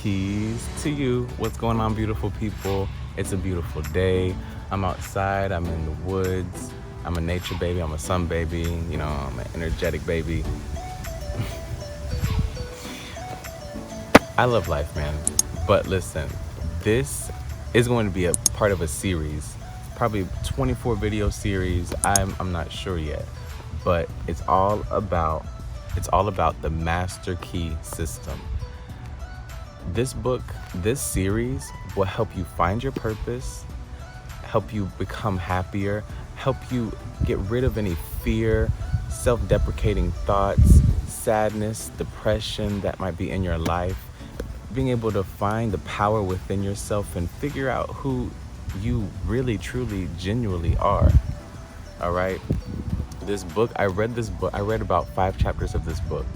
Peace to you. What's going on, beautiful people? It's a beautiful day. I'm outside. I'm in the woods. I'm a nature baby. I'm a sun baby. You know, I'm an energetic baby. I love life, man. But listen, this is going to be a part of a series, probably 24 video series. I'm not sure yet, but it's all about the master key system. This book, this series will help you find your purpose, help you become happier, help you get rid of any fear, self-deprecating thoughts, sadness, depression that might be in your life, being able to find the power within yourself and figure out who you really, truly, genuinely are. All right. This book, I read about 5 chapters of this book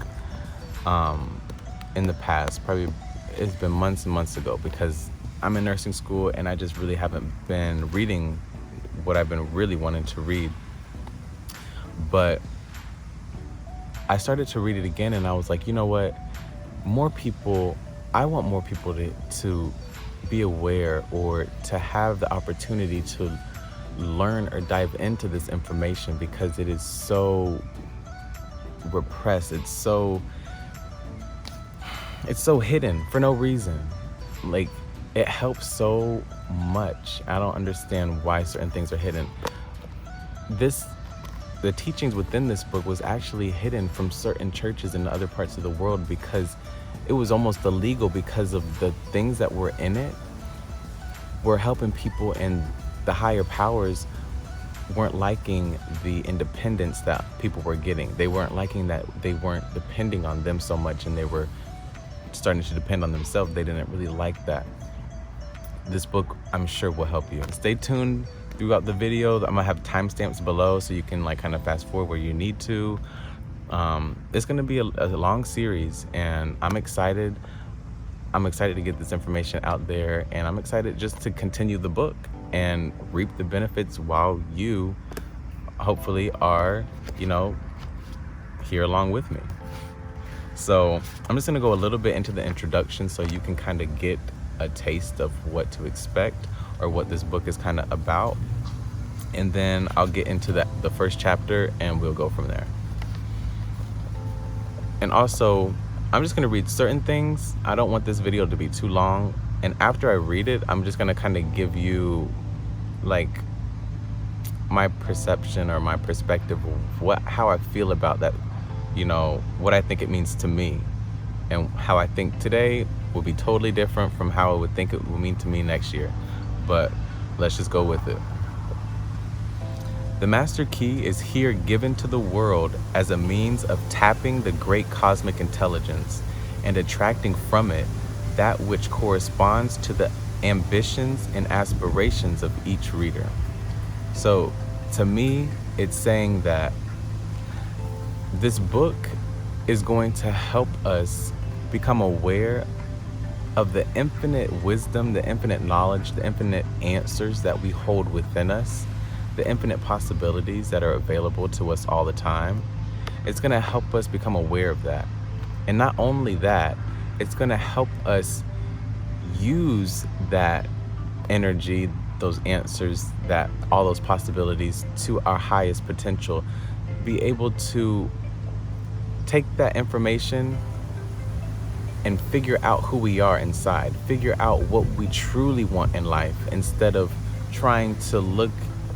in the past. Probably it's been months and months ago because I'm in nursing school and I just really haven't been reading what I've been really wanting to read. But I started to read it again and I was like, you know what? I want more people to be aware or to have the opportunity to learn or dive into this information because it is so repressed. It's so hidden for no reason. Like, it helps so much. I don't understand why certain things are hidden. The teachings within this book was actually hidden from certain churches in other parts of the world because it was almost illegal because of the things that were in it were helping people, and the higher powers weren't liking the independence that people were getting. They weren't liking that they weren't depending on them so much and they were starting to depend on themselves. They didn't really like that. This book, I'm sure, will help you. Stay tuned throughout the video. I'm gonna have timestamps below so you can kind of fast forward where you need to. It's gonna be a long series and I'm excited. I'm excited to get this information out there, and I'm excited just to continue the book and reap the benefits while you hopefully are, here along with me. So I'm just gonna go a little bit into the introduction so you can kind of get a taste of what to expect or what this book is kind of about. And then I'll get into the first chapter and we'll go from there. And also, I'm just gonna read certain things. I don't want this video to be too long. And after I read it, I'm just gonna kind of give you like my perception or my perspective of how I feel about that, what I think it means to me. And how I think today will be totally different from how I would think it will mean to me next year. But let's just go with it. The master key is here given to the world as a means of tapping the great cosmic intelligence and attracting from it that which corresponds to the ambitions and aspirations of each reader. So to me, it's saying that this book is going to help us become aware of the infinite wisdom, the infinite knowledge, the infinite answers that we hold within us, the infinite possibilities that are available to us all the time. It's gonna help us become aware of that. And not only that, it's gonna help us use that energy, those answers, all those possibilities to our highest potential, be able to take that information and figure out who we are inside, figure out what we truly want in life instead of trying to look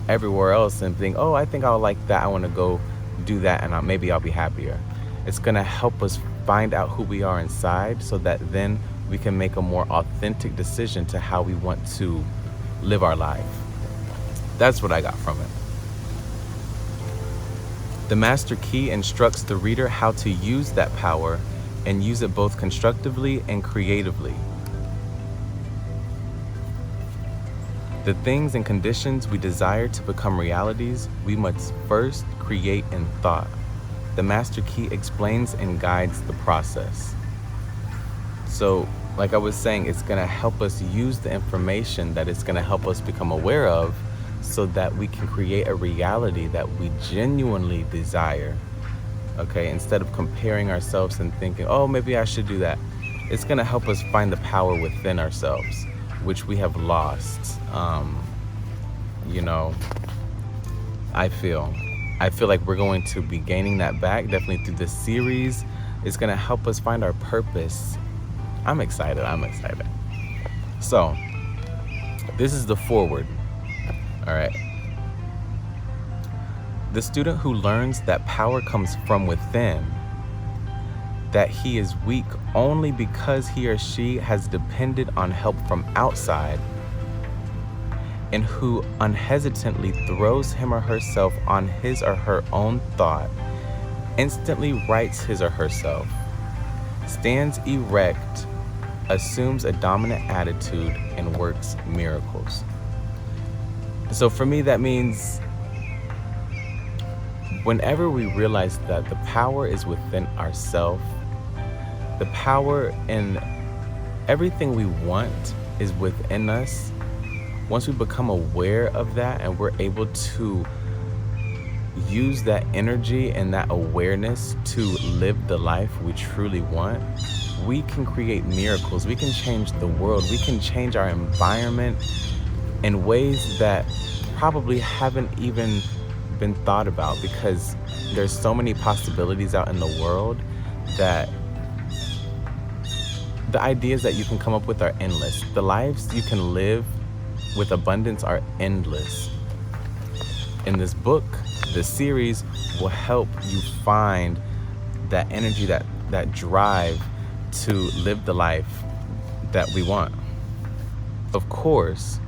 everywhere else and think, oh, I think I'll like that, I want to go do that, and maybe I'll be happier. It's going to help us find out who we are inside so that then we can make a more authentic decision to how we want to live our life. That's what I got from it. The master key instructs the reader how to use that power and use it both constructively and creatively. The things and conditions we desire to become realities, we must first create in thought. The master key explains and guides the process. So, like I was saying, it's gonna help us use the information that it's gonna help us become aware of so that we can create a reality that we genuinely desire. Okay, instead of comparing ourselves and thinking, oh, maybe I should do that. It's gonna help us find the power within ourselves, which we have lost. You know, I feel like we're going to be gaining that back, definitely through this series. It's gonna help us find our purpose. I'm excited. So, this is the foreword. All right. The student who learns that power comes from within, that he is weak only because he or she has depended on help from outside, and who unhesitantly throws him or herself on his or her own thought, instantly rights his or herself, stands erect, assumes a dominant attitude, and works miracles. So for me, that means whenever we realize that the power is within ourselves, the power in everything we want is within us. Once we become aware of that and we're able to use that energy and that awareness to live the life we truly want, we can create miracles. We can change the world. We can change our environment in ways that probably haven't even been thought about, because there's so many possibilities out in the world that the ideas that you can come up with are endless. The lives you can live with abundance are endless. In this book, this series will help you find that energy, that drive to live the life that we want. Of course,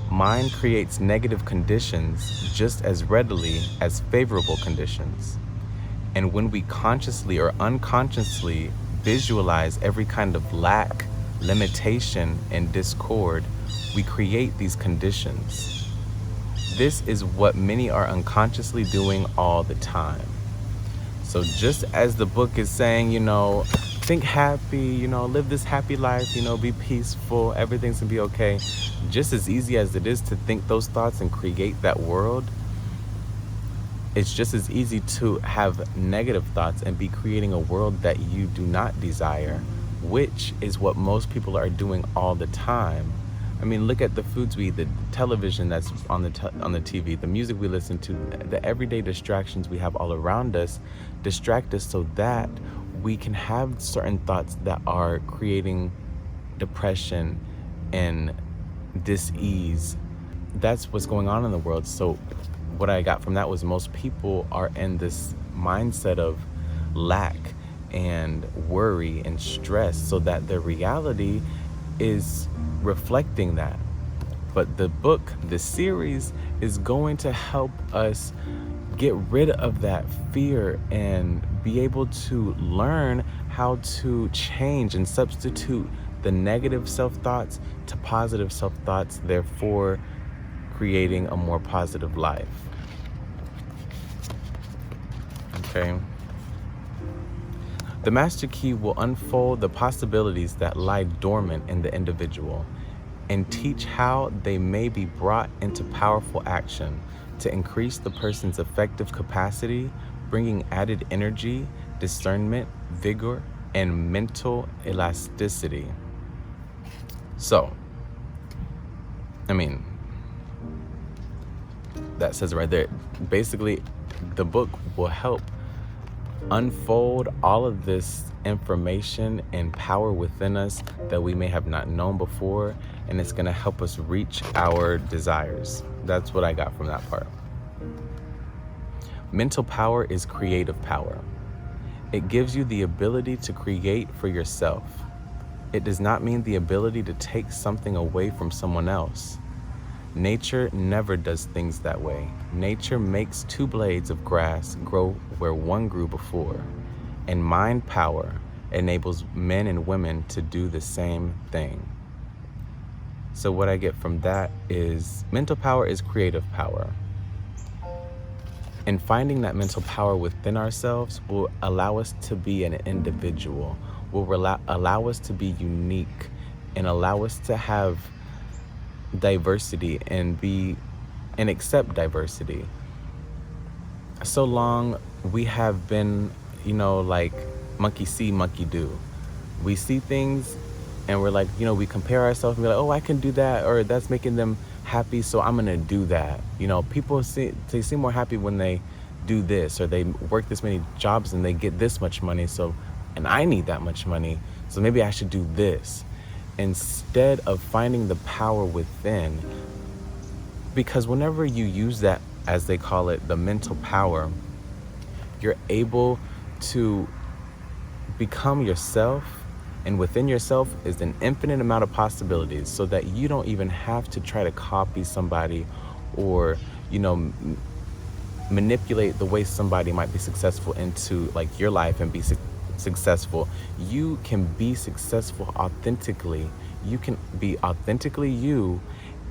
mind creates negative conditions just as readily as favorable conditions. And when we consciously or unconsciously visualize every kind of lack, limitation, and discord, we create these conditions. This is what many are unconsciously doing all the time. So just as the book is saying, think happy, live this happy life, be peaceful, everything's gonna be okay. Just as easy as it is to think those thoughts and create that world, it's just as easy to have negative thoughts and be creating a world that you do not desire, which is what most people are doing all the time. I mean, look at the foods we eat, the television that's on the TV, the music we listen to, the everyday distractions we have all around us distract us so that we can have certain thoughts that are creating depression and dis-ease. That's what's going on in the world. So what I got from that was most people are in this mindset of lack and worry and stress, so that their reality is reflecting that. But the book, the series, is going to help us get rid of that fear and be able to learn how to change and substitute the negative self-thoughts to positive self-thoughts, therefore creating a more positive life. Okay. The master key will unfold the possibilities that lie dormant in the individual and teach how they may be brought into powerful action to increase the person's effective capacity, bringing added energy, discernment, vigor, and mental elasticity. So, that says it right there. Basically, the book will help unfold all of this information and power within us that we may have not known before, and it's going to help us reach our desires. That's what I got from that part. Mental power is creative power. It gives you the ability to create for yourself. It does not mean the ability to take something away from someone else. Nature never does things that way. Nature makes two blades of grass grow where one grew before, and mind power enables men and women to do the same thing. So what I get from that is mental power is creative power. And finding that mental power within ourselves will allow us to be an individual, will allow us to be unique, and allow us to have diversity and accept diversity. So long we have been, like monkey see, monkey do. We see things and we're like, we compare ourselves and be like, oh, I can do that, or that's making them happy, so I'm gonna do that. People they seem more happy when they do this, or they work this many jobs and they get this much money, and I need that much money, so maybe I should do this. Instead of finding the power within, because whenever you use that, as they call it, the mental power, you're able to become yourself, and within yourself is an infinite amount of possibilities, so that you don't even have to try to copy somebody or, manipulate the way somebody might be successful into like your life and be successful. You can be successful authentically. You can be authentically you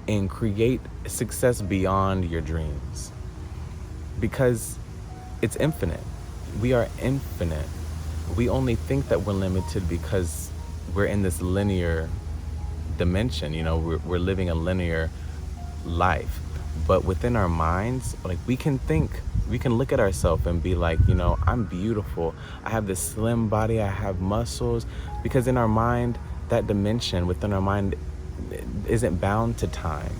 and create success beyond your dreams, because it's infinite. We are infinite. We only think that we're limited because we're in this linear dimension. We're living a linear life. But within our minds, like, we can look at ourselves and be like, I'm beautiful. I have this slim body. I have muscles. Because in our mind, that dimension within our mind isn't bound to time.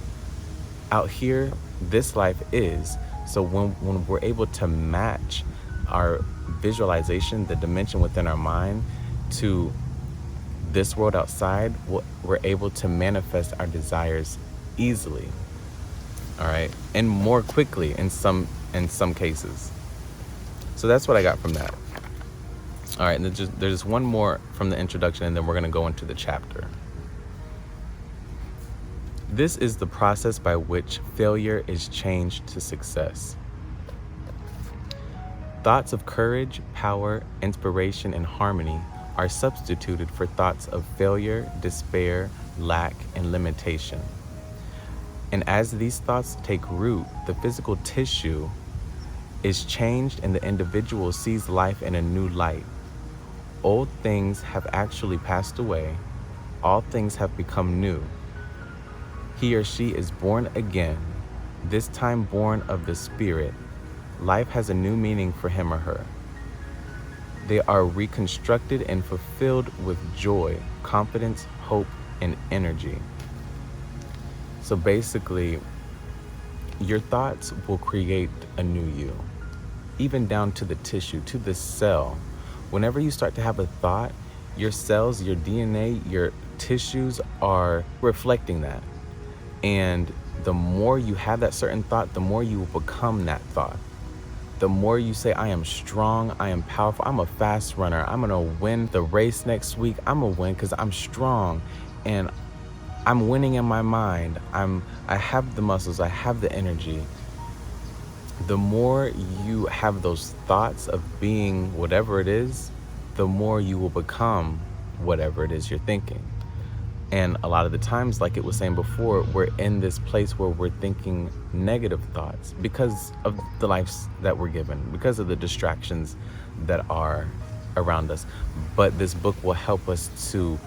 Out here, this life is. So when we're able to match our visualization, the dimension within our mind, to this world outside, we're able to manifest our desires easily. All right, and more quickly in some cases. So that's what I got from that. All right, and there's one more from the introduction, and then we're gonna go into the chapter. This is the process by which failure is changed to success. Thoughts of courage, power, inspiration, and harmony are substituted for thoughts of failure, despair, lack, and limitation. And as these thoughts take root, the physical tissue is changed and the individual sees life in a new light. Old things have actually passed away. All things have become new. He or she is born again, this time born of the Spirit. Life has a new meaning for him or her. They are reconstructed and fulfilled with joy, confidence, hope, and energy. So basically, your thoughts will create a new you, even down to the tissue, to the cell. Whenever you start to have a thought, your cells, your DNA, your tissues are reflecting that. And the more you have that certain thought, the more you will become that thought. The more you say, I am strong, I am powerful, I'm a fast runner, I'm gonna win the race next week, I'm gonna win because I'm strong and I'm winning in my mind. I have the muscles, I have the energy. The more you have those thoughts of being whatever it is, the more you will become whatever it is you're thinking. And a lot of the times, like it was saying before, we're in this place where we're thinking negative thoughts because of the lives that we're given, because of the distractions that are around us. But this book will help us to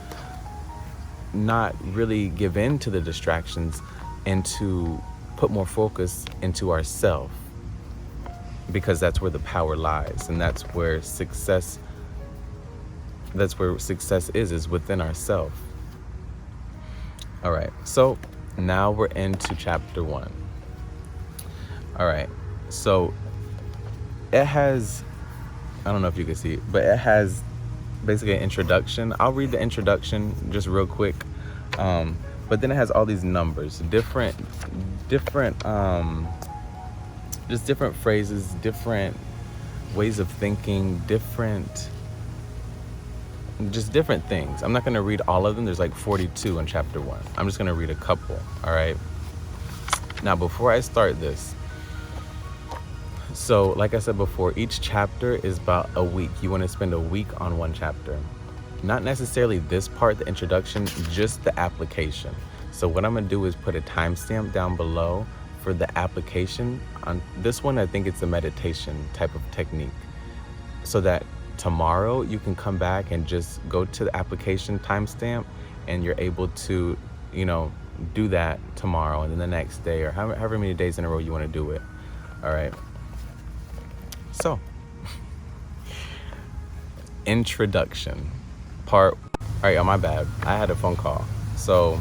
not really give in to the distractions and to put more focus into ourselves, because that's where the power lies, and that's where success is within ourselves. All right, so now we're into chapter 1. All right, so it has, I don't know if you can see it, but it has basically an introduction. I'll read the introduction just real quick, but then it has all these numbers, different just different phrases, different ways of thinking, different things. I'm not going to read all of them. There's like 42 in chapter 1. I'm just going to read a couple. All right, now before I start this, so like I said before, each chapter is about a week. You want to spend a week on one chapter. Not necessarily this part, the introduction, just the application. So what I'm going to do is put a timestamp down below for the application. On this one, I think it's a meditation type of technique, so that tomorrow you can come back and just go to the application timestamp and you're able to, do that tomorrow and then the next day, or however many days in a row you want to do it. All right. So, introduction, part All right, y'all, my bad. I had a phone call. So,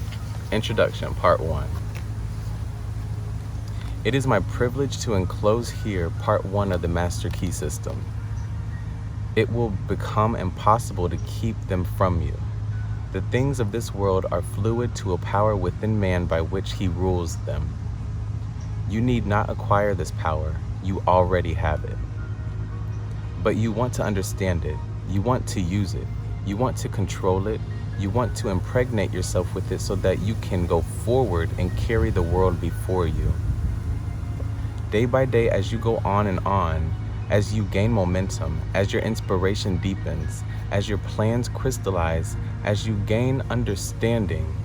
introduction, part 1. It is my privilege to enclose here part 1 of the Master Key System. It will become impossible to keep them from you. The things of this world are fluid to a power within man by which he rules them. You need not acquire this power. You already have it. But you want to understand it. You want to use it. You want to control it. You want to impregnate yourself with it so that you can go forward and carry the world before you. Day by day, as you go on, as you gain momentum, as your inspiration deepens, as your plans crystallize, as you gain understanding,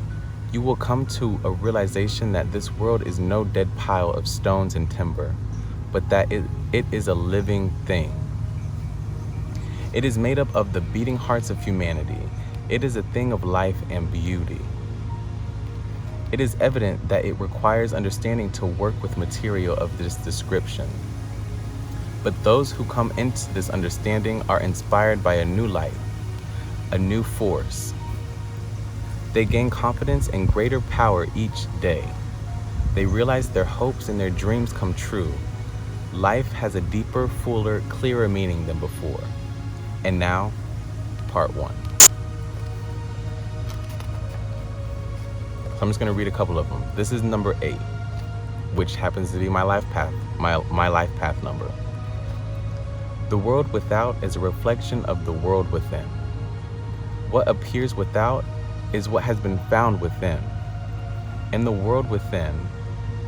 you will come to a realization that this world is no dead pile of stones and timber, but that it is a living thing. It is made up of the beating hearts of humanity. It is a thing of life and beauty. It is evident that it requires understanding to work with material of this description. But those who come into this understanding are inspired by a new light, a new force. They gain confidence and greater power each day. They realize their hopes and their dreams come true. Life has a deeper, fuller, clearer meaning than before. And now, part 1. So I'm just gonna read a couple of them. This is number 8, which happens to be my life path, my life path number. The world without is a reflection of the world within. What appears without is what has been found within. In the world within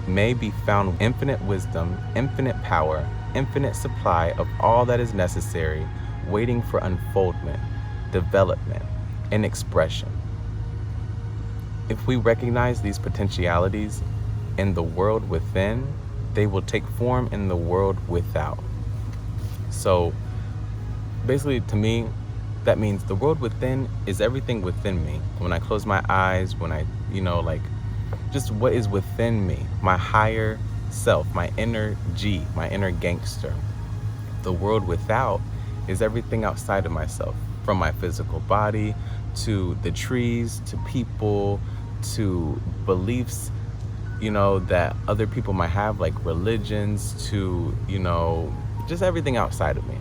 may be found infinite wisdom, infinite power, infinite supply of all that is necessary, waiting for unfoldment, development, and expression. If we recognize these potentialities in the world within, they will take form in the world without. So basically, to me, that means the world within is everything within me. When I close my eyes, when I, just what is within me, my higher self, my inner G, my inner gangster. The world without is everything outside of myself, from my physical body to the trees, to people, to beliefs, that other people might have, like religions, to, just everything outside of me.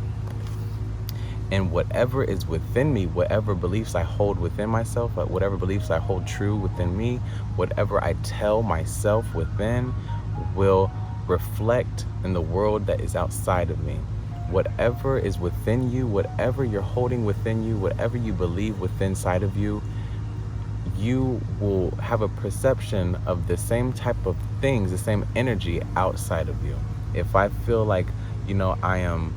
And whatever is within me, whatever beliefs I hold within myself, whatever beliefs I hold true within me, whatever I tell myself within will reflect in the world that is outside of me. Whatever is within you, whatever you're holding within you, whatever you believe within inside of you, you will have a perception of the same type of things, the same energy outside of you. If I feel like, I am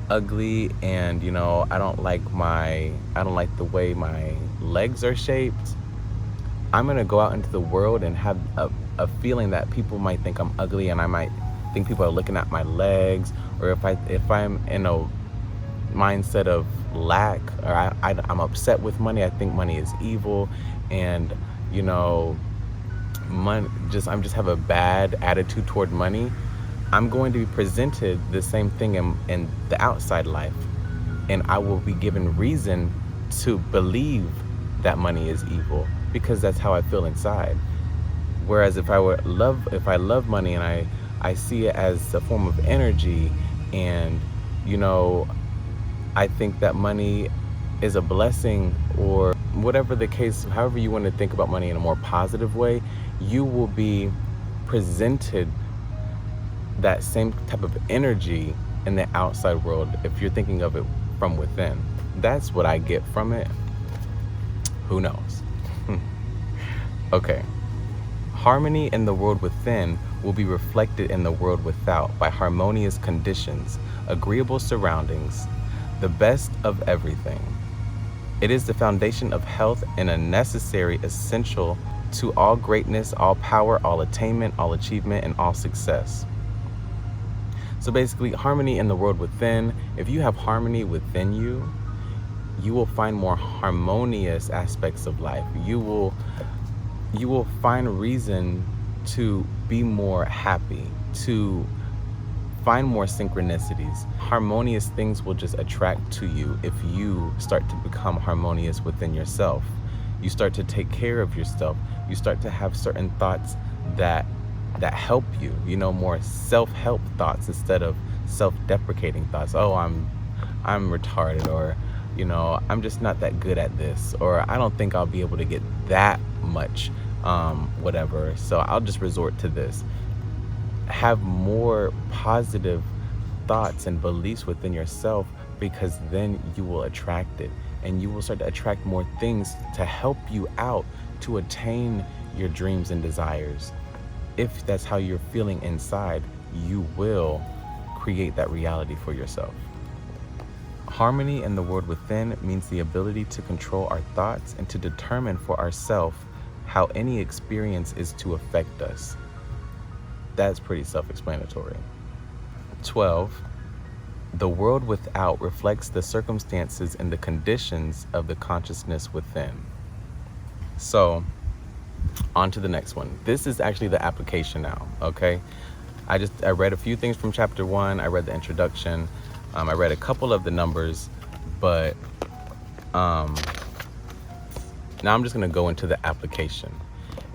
ugly and, I don't like the way my legs are shaped, I'm gonna go out into the world and have a feeling that people might think I'm ugly, and I might think people are looking at my legs, or if I'm in a mindset of lack, or I'm upset with money, I think money is evil, and money, I'm just have a bad attitude toward money, I'm going to be presented the same thing in the outside life, and I will be given reason to believe that money is evil because that's how I feel inside. Whereas if I love money and I see it as a form of energy, and I think that money is a blessing, or whatever the case, however you want to think about money in a more positive way, you will be presented that same type of energy in the outside world if you're thinking of it from within. That's what I get from it. Who knows? Okay. Harmony in the world within will be reflected in the world without by harmonious conditions, agreeable surroundings, the best of everything. It is the foundation of health and a necessary essential to all greatness, all power, all attainment, all achievement, and all success. So basically, harmony in the world within, if you have harmony within you, you will find more harmonious aspects of life. You will find reason to be more happy, to Find more synchronicities. Harmonious things will just attract to you if you start to become harmonious within yourself. You start to take care of yourself. You start to have certain thoughts that help you, more self-help thoughts instead of self-deprecating thoughts. Oh, I'm retarded, or I'm just not that good at this, or I don't think I'll be able to get that much whatever, so I'll just resort to this. Have more positive thoughts and beliefs within yourself, because then you will attract it, and you will start to attract more things to help you out to attain your dreams and desires. If that's how you're feeling inside, you will create that reality for yourself. Harmony in the world within means the ability to control our thoughts and to determine for ourselves how any experience is to affect us. That's pretty self-explanatory. 12, the world without reflects the circumstances and the conditions of the consciousness within. So, on to the next one. This is actually the application now, okay? I read a few things from chapter 1. I read the introduction. I read a couple of the numbers, but now I'm just gonna go into the application.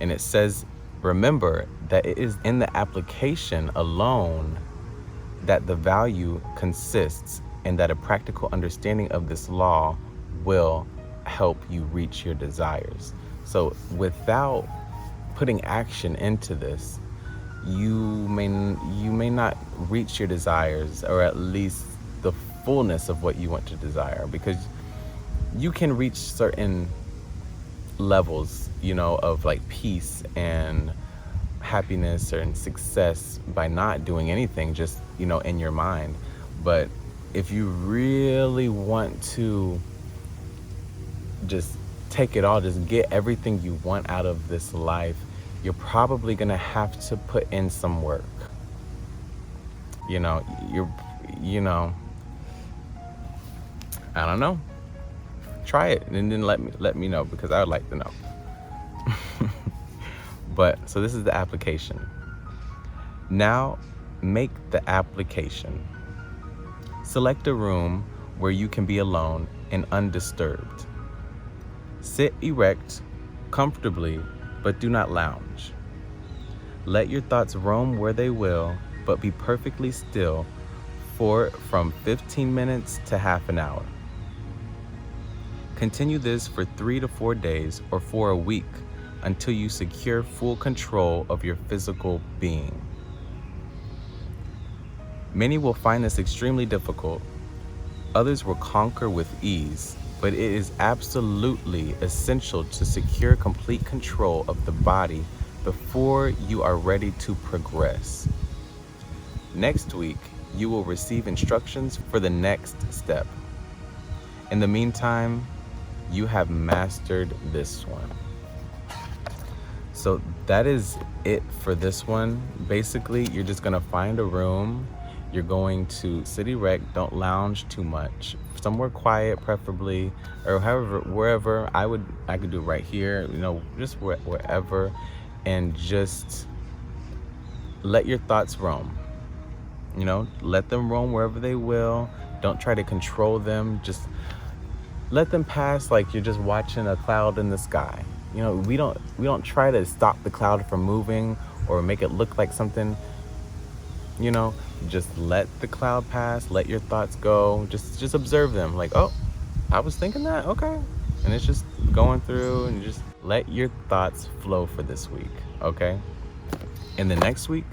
And it says, remember that it is in the application alone that the value consists, and that a practical understanding of this law will help you reach your desires. So without putting action into this, you may not reach your desires, or at least the fullness of what you want to desire, because you can reach certain levels, of like peace and happiness and success by not doing anything, just, in your mind. But if you really want to just take it all, just get everything you want out of this life, you're probably gonna have to put in some work. I don't know. Try it and then let me know, because I would like to know. But so this is the application. Now make the application. Select a room where you can be alone and undisturbed. Sit erect, comfortably, but do not lounge. Let your thoughts roam where they will, but be perfectly still for from 15 minutes to half an hour. Continue this for 3 to 4 days or for a week until you secure full control of your physical being. Many will find this extremely difficult. Others will conquer with ease, but it is absolutely essential to secure complete control of the body before you are ready to progress. Next week, you will receive instructions for the next step. In the meantime, you have mastered this one. So that is it for this one. Basically, you're just gonna find a room. You're going to sit erect, don't lounge too much. Somewhere quiet, preferably, or wherever. I could do right here, just wherever, and just let your thoughts roam. Let them roam wherever they will. Don't try to control them. Just let them pass like you're just watching a cloud in the sky. We don't try to stop the cloud from moving or make it look like something. Just let the cloud pass, let your thoughts go. Just observe them, like, oh, I was thinking that, okay. And it's just going through, and just let your thoughts flow for this week, okay? In the next week,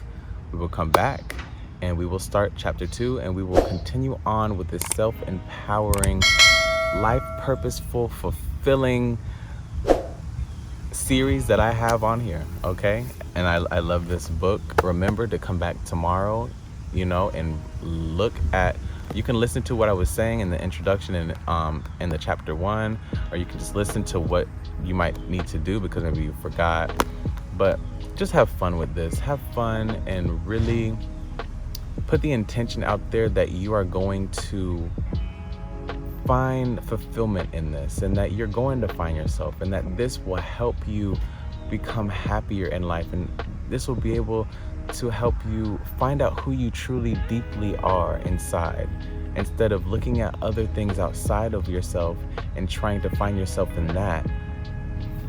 we will come back and we will start chapter 2, and we will continue on with this self-empowering, life purposeful, fulfilling series that I have on here, okay? And I love this book. Remember to come back tomorrow, and look at, you can listen to what I was saying in the introduction and in the chapter 1, or you can just listen to what you might need to do because maybe you forgot. But just have fun with this. Have fun and really put the intention out there that you are going to find fulfillment in this, and that you're going to find yourself, and that this will help you become happier in life, and this will be able to help you find out who you truly deeply are inside, instead of looking at other things outside of yourself and trying to find yourself in that.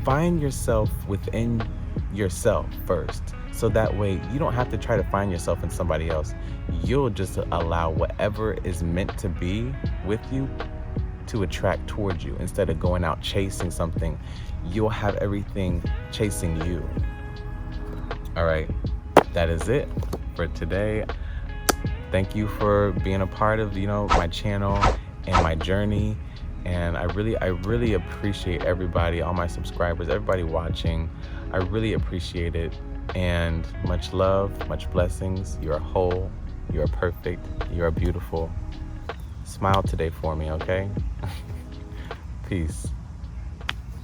Find yourself within yourself first, so that way you don't have to try to find yourself in somebody else. You'll just allow whatever is meant to be with you to attract towards you. Instead of going out chasing something, you'll have everything chasing you. All right, that is it for today. Thank you for being a part of, my channel and my journey. And I really appreciate everybody, all my subscribers, everybody watching. I really appreciate it. And much love, much blessings. You are whole, you are perfect, you are beautiful. Smile today for me, okay? Peace.